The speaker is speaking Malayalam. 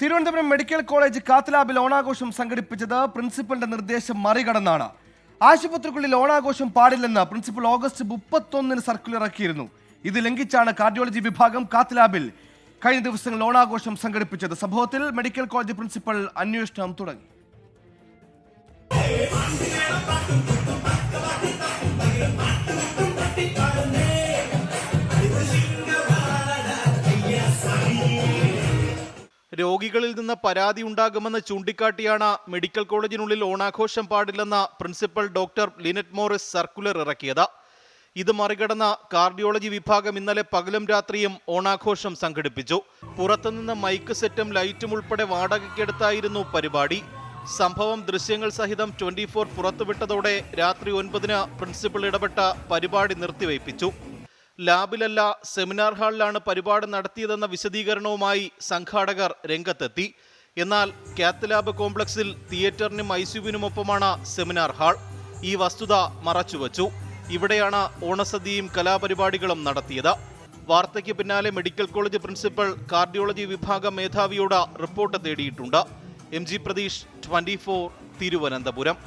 തിരുവനന്തപുരം മെഡിക്കൽ കോളേജ് കാത്ത് ലാബിൽ ഓണാഘോഷം സംഘടിപ്പിച്ചത് പ്രിൻസിപ്പലിന്റെ നിർദ്ദേശം മറികടന്നാണ്. ആശുപത്രിക്കുള്ളിൽ ഓണാഘോഷം പാടില്ലെന്ന് പ്രിൻസിപ്പൽ ഓഗസ്റ്റ് 31 സർക്കുലർ ഇറക്കിയിരുന്നു. ഇത് ലംഘിച്ചാണ് കാർഡിയോളജി വിഭാഗം കാത്ത് ലാബിൽ കഴിഞ്ഞ ദിവസങ്ങളിൽ ഓണാഘോഷം സംഘടിപ്പിച്ചത്. സംഭവത്തിൽ മെഡിക്കൽ കോളേജ് പ്രിൻസിപ്പൽ അന്വേഷണം തുടങ്ങി. രോഗികളിൽ നിന്ന് പരാതി ഉണ്ടാകുമെന്ന് ചൂണ്ടിക്കാട്ടിയാണ് മെഡിക്കൽ കോളേജിനുള്ളിൽ ഓണാഘോഷം പാടില്ലെന്ന principal doctor Linette Morris circular ഇറക്കിയത്. ഇത് മറികടന്ന കാർഡിയോളജി വിഭാഗം ഇന്നലെ പകലും രാത്രിയും ഓണാഘോഷം സംഘടിപ്പിച്ചു. പുറത്തുനിന്ന് മൈക്ക് സെറ്റും ലൈറ്റും ഉൾപ്പെടെ വാടകയ്ക്കെടുത്തായിരുന്നു പരിപാടി. സംഭവം ദൃശ്യങ്ങൾ സഹിതം 24 പുറത്തുവിട്ടതോടെ രാത്രി 9-ന് പ്രിൻസിപ്പൽ ഇടപെട്ട പരിപാടി നിർത്തിവയ്പ്പിച്ചു. ലാബിലല്ല സെമിനാർ ഹാളിലാണ് പരിപാടി നടത്തിയതെന്ന വിശദീകരണവുമായി സംഘാടകർ രംഗത്തെത്തി. എന്നാൽ കാത്ത് ലാബ് കോംപ്ലക്സിൽ തിയേറ്ററിനും ഐസിയുവിനുമൊപ്പമാണ് സെമിനാർ ഹാൾ. ഈ വസ്തുത മറച്ചുവച്ചു. ഇവിടെയാണ് ഓണസദ്യയും കലാപരിപാടികളും നടത്തിയത്. വാർത്തയ്ക്ക് പിന്നാലെ മെഡിക്കൽ കോളേജ് പ്രിൻസിപ്പൽ കാർഡിയോളജി വിഭാഗം മേധാവിയോട് റിപ്പോർട്ട് തേടിയിട്ടുണ്ട്. MG പ്രതീഷ്, 24, തിരുവനന്തപുരം.